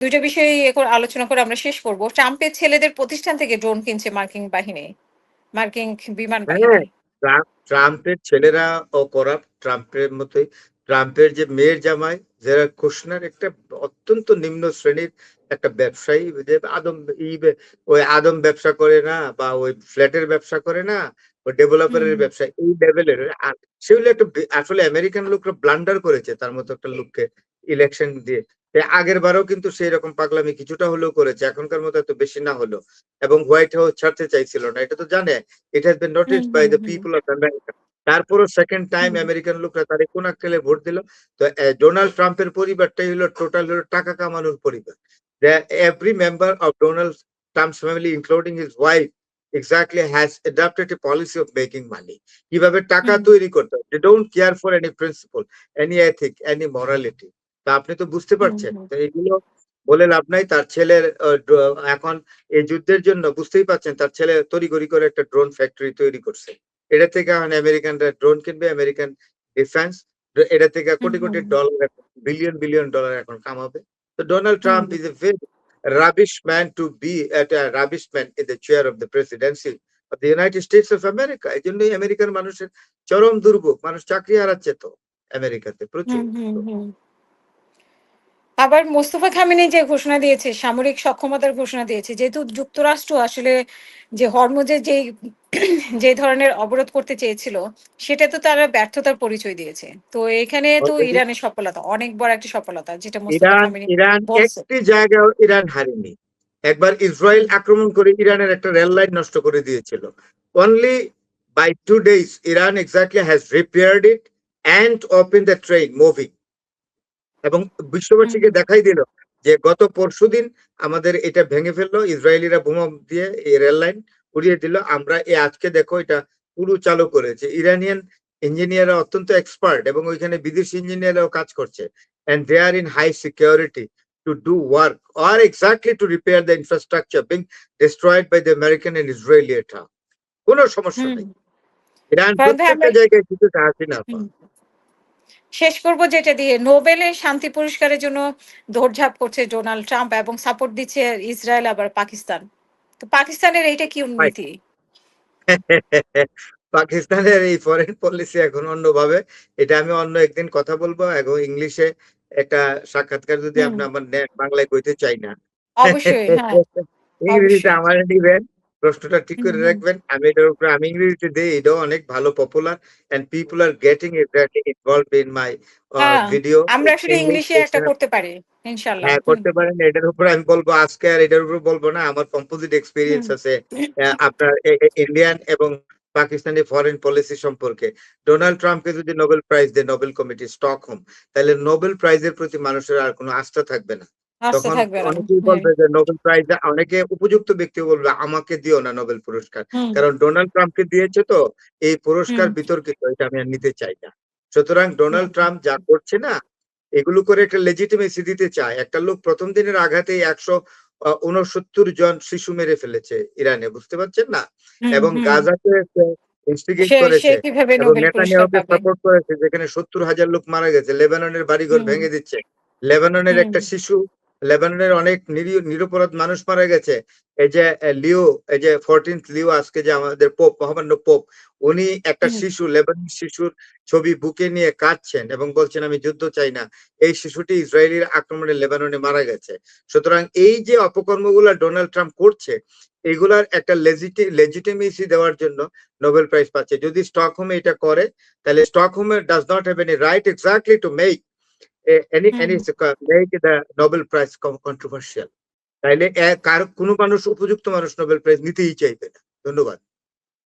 ২ টা বিষয় আলোচনা করে আমরা শেষ করব। ট্রাম্পের ছেলেদের প্রতিষ্ঠান থেকে ড্রোন কিনছে মার্কিন বাহিনী। মার্কিন বিমান হ্যাঁ, বাহিনী। ট্রাম্পের ছেলেরা করাপ্ট ট্রাম্পের মতোই। ট্রাম্পের যে মেয়ের জামাই যারা কুশনার একটা অত্যন্ত নিম্ন শ্রেণীর একটা ব্যবসায়ী যে ওই আদম ব্যবসা করে না বা ওই ফ্ল্যাটের ব্যবসা করে না, ওই হুম, ডেভেলপারের হুম, ব্যবসা এই লেভেলের। সেগুলো একটা আসলে আমেরিকান লোকরা ব্লান্ডার করেছে তার মতো একটা লোককে ইলেকশন দিয়ে। আগের বারও কিন্তু সেই রকম পাগলামি কিছুটা হলেও করেছে, এখনকার মতো এত বেশি না হলো। এবং হোয়াইট হাউস ছাড়তে চাইছিল না, এটা তো জানে। It has been hmm, noticed by hmm, the hmm, people of America. তারপরও সেকেন্ড টাইম হুম, আমেরিকান লোকরা তারে কোন আক্কেলে ভোট দিল। তো ডোনাল্ড ট্রাম্পের পরিবারটাই হলো টোটাল হলো টাকা কামানোর পরিবার। Every member of Donald Trump's family, including his wife, exactly has adopted a policy of making money. কিভাবে টাকা হুম, তৈরি করতে হয়। They don't care for any principle, any ethic, any morality. তা আপনি তো বুঝতে হুম, পারছেন। হুম, তো এগুলো বলে লাভ নাই। তার ছেলের এখন এই যুদ্ধের জন্য বুঝতেই পারছেন তার ছেলে তড়িঘড়ি করে একটা ড্রোন ফ্যাক্টরি তৈরি করছে। এটা থেকে এখন আমেরিকানরা ড্রোন কিনবে, আমেরিকান ডিফেন্স এটা থেকে হুম, কোটি হুম, কোটি ডলার, বিলিয়ন বিলিয়ন ডলার এখন কামাবে। তো Donald hmm, Trump is a very rubbish man to be at a rubbish man in the chair of the presidency of the United States of America. এই জন্যই আমেরিকার মানুষের চরম দুর্ভোগ। মানুষ চাকরি হারাচ্ছে তো আমেরিকাতে হুম, প্রচুর। হুম, হুম। আবার মোস্তফা খামেনি যে ঘোষণা দিয়েছে, সামরিক সক্ষমতার ঘোষণা দিয়েছে। যেহেতু যুক্তরাষ্ট্র আসলে যে হরমুজের যে ধরনের অবরোধ করতে চেয়েছিল, সেটা তো তারা ব্যর্থতার পরিচয় দিয়েছে। তো এখানে তো অলরেডি ইরানের সফলতা, অনেক বড় একটা সফলতা যেটা মোস্তফা ইরান খামেনি ইরান বলছে। একটি জায়গাও ইরান হারেনি। একবার ইসরায়েল হুম, আক্রমণ করে ইরানের একটা রেল লাইন নষ্ট করে দিয়েছিল। Only by 2 days Iran exactly has repaired it and open the train moving. এবং হুম, বিশ্ববাসীকে দেখাই দিল যে গত পরশুদিন আমাদের এটা ভেঙে ফেললো ইসরায়েলিরা, বোমা দিয়ে এই রেল লাইন উড়িয়ে দিল। আমরা আজকে দেখো এটা পুরো চালু করেছে। ইরানিয়ান ইঞ্জিনিয়াররা অত্যন্ত এক্সপার্ট এবং ওইখানে বিদেশি ইঞ্জিনিয়াররাও কাজ করছে, and they are in high security to do work or exactly to repair the infrastructure being destroyed by the American and Israeli attack. কোনো সমস্যা হুম। নেই। ইরান ফারাদ ভাই প্রত্যেকটা আমরা জায়গায় কিছু হাসিনা আপা। হুম, শেষ করব যেটা দিয়ে, নোবেলের শান্তি পুরস্কারের জন্য দৌড়ঝাঁপ করছে ডোনাল্ড ট্রাম্প এবং সাপোর্ট দিচ্ছে ইসরায়েল আবার পাকিস্তান। তো পাকিস্তানের এইটা কি নীতি? পাকিস্তানের এই ফরেন পলিসি এখন অন্যভাবে। এটা আমি অন্য একদিন কথা বলবো এবং ইংলিশে একটা সাক্ষাৎকার যদি হুম, আপনি আমার নেন, বাংলায় কইতে চাই না। অবশ্যই, হ্যাঁ, ইংরেজিতে অবশ্যই। আমারে দিবেন। প্রশ্নটা ঠিক হুম, করে হুম। রাখবেন। আমি এটার উপরে আমি ইংরেজিতে দেই। এটাও অনেক ভালো popular and people are getting exactly involved in my হ্যাঁ, video আমরা আসলে English ইংলিশে একটা section. করতে পারি। ইনশাআল্লাহ। হ্যাঁ, হুম, করতে পারেন। এটার উপরে আমি বলবো আজকে আর এটার উপরে বলব না। আমার কম্পোজিট এক্সপেরিয়েন্স হুম, আছে আপনার ইন্ডিয়ান এবং পাকিস্তানি ফরেন পলিসি সম্পর্কে। ডোনাল্ড ট্রাম্পকে যদি নোবেল প্রাইজ দেয় নোবেল কমিটি স্টকহোম, তাহলে নোবেল প্রাইজের প্রতি মানুষের আর কোনো আস্থা থাকবে না। আস্থা তখন থাকবে না। অনেকেই হুম, বলবে যে নোবেল প্রাইজ, অনেকে উপযুক্ত ব্যক্তিও বলবে আমাকে দিও না নোবেল পুরস্কার। হুম, কারণ ডোনাল্ড ট্রাম্পকে দিয়েছে তো এই পুরস্কার হুম, বিতর্কিত, এটা আমি আর নিতে চাই না। সুতরাং হুম, ডোনাল্ড ট্রাম্প যা করছে না, এগুলো করে একটা লেজিটিমেসি দিতে চায়। একটা লোক প্রথম দিনের আঘাতেই ১৬৯ জন শিশু মেরে ফেলেছে ইরানে, বুঝতে পারছেন না? হুম, এবং হুম। গাজাতে সে ইনস্টিগেট সে করেছে কিভাবে এবং নোবেল পুরস্কার নেতানিয়াহুকে পাবে? সাপোর্ট করেছে, যেখানে ৭০,০০০ লোক মারা গেছে। লেবাননের বাড়িঘর হুম, ভেঙে দিচ্ছে। লেবাননের হুম, একটা শিশু, লেবাননের অনেক নিরপরাধ মানুষ মারা গেছে। এই যে লিও, এই যে 14th লিও, আজকে যে আমাদের পোপ, মহামান্য পোপ, উনি একটা হুম, শিশু, লেবানন শিশুর ছবি বুকে নিয়ে কাঁদছেন এবং বলছেন আমি যুদ্ধ চাই না। এই শিশুটি ইসরায়েলের আক্রমণে লেবাননে মারা গেছে। সুতরাং এই যে অপকর্মগুলা ডোনাল্ড ট্রাম্প করছে, এগুলার একটা লেজিটিমেসি দেওয়ার জন্য নোবেল প্রাইজ পাচ্ছে। যদি স্টকহোমে এটা করে, তাহলে স্টকহোমে does not have any right exactly to make hmm. Make the Nobel prize controversial. তাইলে কার কোনো মানুষ, উপযুক্ত মানুষ নোবেল প্রাইজ নিতেই চাইবে না। ধন্যবাদ।